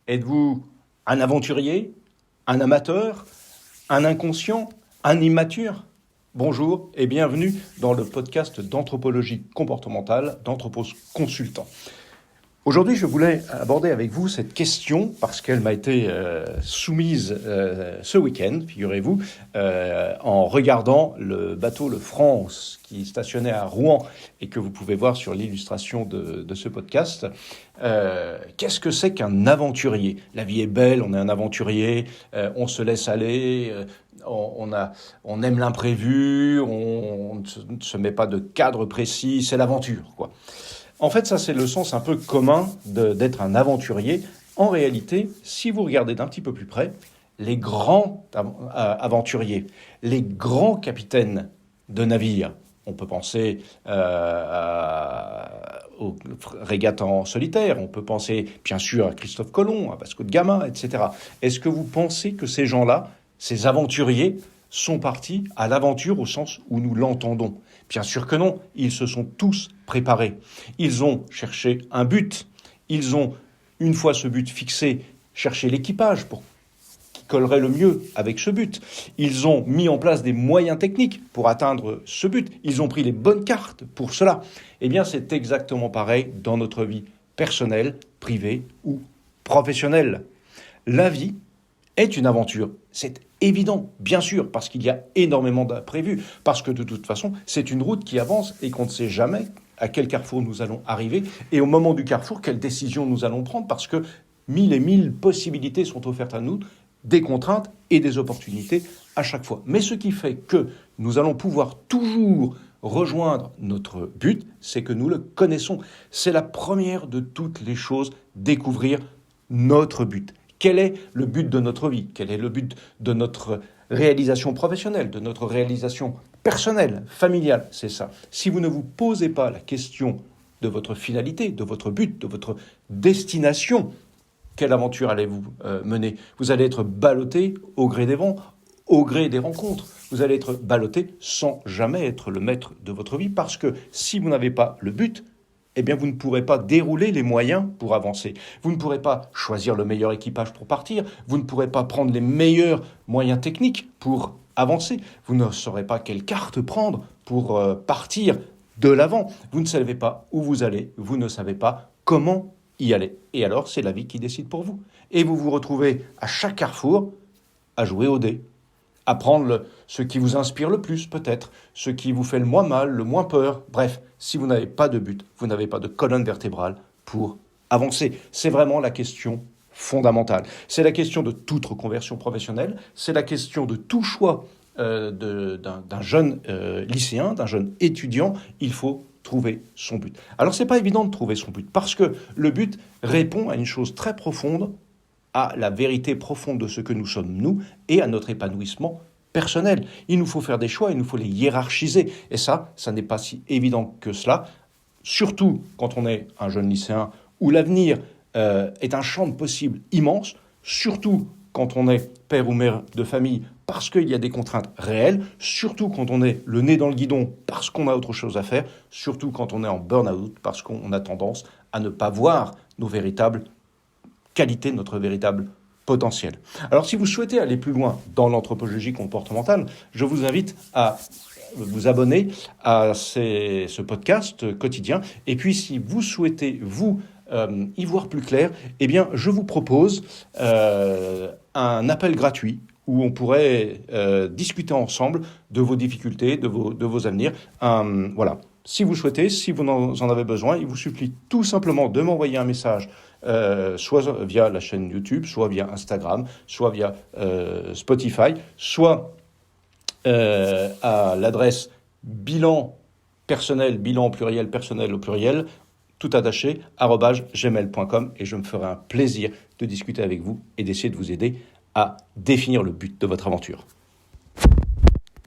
Êtes-vous un aventurier, un amateur, un inconscient, un immature ? Bonjour et bienvenue dans le podcast d'anthropologie comportementale d'Anthropos Consultant. Aujourd'hui, je voulais aborder avec vous cette question parce qu'elle m'a été soumise ce week-end, figurez-vous, en regardant le bateau Le France qui stationnait à Rouen et que vous pouvez voir sur l'illustration de ce podcast. Qu'est-ce que c'est qu'un aventurier ? La vie est belle, on est un aventurier, on se laisse aller, on aime l'imprévu, on ne se met pas de cadre précis, c'est l'aventure, quoi. En fait, ça, c'est le sens un peu commun d'être un aventurier. En réalité, si vous regardez d'un petit peu plus près, les grands aventuriers, les grands capitaines de navires, on peut penser aux régates en solitaire, on peut penser bien sûr à Christophe Colomb, à Vasco de Gama, etc. Est-ce que vous pensez que ces gens-là, ces aventuriers, sont partis à l'aventure au sens où nous l'entendons ? Bien sûr que non, ils se sont tous préparés. Ils ont cherché un but. Ils ont, une fois ce but fixé, cherché l'équipage pour qui collerait le mieux avec ce but. Ils ont mis en place des moyens techniques pour atteindre ce but. Ils ont pris les bonnes cartes pour cela. Eh bien, c'est exactement pareil dans notre vie personnelle, privée ou professionnelle. La vie est une aventure. C'est évident, bien sûr, parce qu'il y a énormément d'imprévus, parce que de toute façon, c'est une route qui avance et qu'on ne sait jamais à quel carrefour nous allons arriver et au moment du carrefour, quelle décision nous allons prendre, parce que 1000 et 1000 possibilités sont offertes à nous, des contraintes et des opportunités à chaque fois. Mais ce qui fait que nous allons pouvoir toujours rejoindre notre but, c'est que nous le connaissons. C'est la première de toutes les choses, découvrir notre but. Quel est le but de notre vie ? Quel est le but de notre réalisation professionnelle, de notre réalisation personnelle, familiale ? C'est ça. Si vous ne vous posez pas la question de votre finalité, de votre but, de votre destination, quelle aventure allez-vous mener ? Vous allez être ballotté au gré des vents, au gré des rencontres. Vous allez être ballotté sans jamais être le maître de votre vie parce que si vous n'avez pas le but, eh bien, vous ne pourrez pas dérouler les moyens pour avancer. Vous ne pourrez pas choisir le meilleur équipage pour partir. Vous ne pourrez pas prendre les meilleurs moyens techniques pour avancer. Vous ne saurez pas quelle carte prendre pour partir de l'avant. Vous ne savez pas où vous allez. Vous ne savez pas comment y aller. Et alors, c'est la vie qui décide pour vous. Et vous vous retrouvez à chaque carrefour à jouer au dé. À prendre ce qui vous inspire le plus, peut-être, ce qui vous fait le moins mal, le moins peur. Bref, si vous n'avez pas de but, vous n'avez pas de colonne vertébrale pour avancer. C'est vraiment la question fondamentale. C'est la question de toute reconversion professionnelle. C'est la question de tout choix d'un jeune lycéen, d'un jeune étudiant. Il faut trouver son but. Alors, c'est pas évident de trouver son but parce que le but répond à une chose très profonde, à la vérité profonde de ce que nous sommes, nous, et à notre épanouissement personnel. Il nous faut faire des choix, il nous faut les hiérarchiser. Et ça n'est pas si évident que cela, surtout quand on est un jeune lycéen où l'avenir est un champ de possibles immense, surtout quand on est père ou mère de famille parce qu'il y a des contraintes réelles, surtout quand on est le nez dans le guidon parce qu'on a autre chose à faire, surtout quand on est en burn-out parce qu'on a tendance à ne pas voir nos véritables qualité, notre véritable potentiel. Alors, si vous souhaitez aller plus loin dans l'anthropologie comportementale, je vous invite à vous abonner à ce podcast quotidien. Et puis, si vous souhaitez, y voir plus clair, eh bien, je vous propose un appel gratuit où on pourrait discuter ensemble de vos difficultés, de vos avenirs. Voilà. Si vous souhaitez, si vous en avez besoin, il vous suffit tout simplement de m'envoyer un message, soit via la chaîne YouTube, soit via Instagram, soit via Spotify, soit à l'adresse bilan personnel, bilan au pluriel, personnel au pluriel, tout attaché, @gmail.com, et je me ferai un plaisir de discuter avec vous et d'essayer de vous aider à définir le but de votre aventure.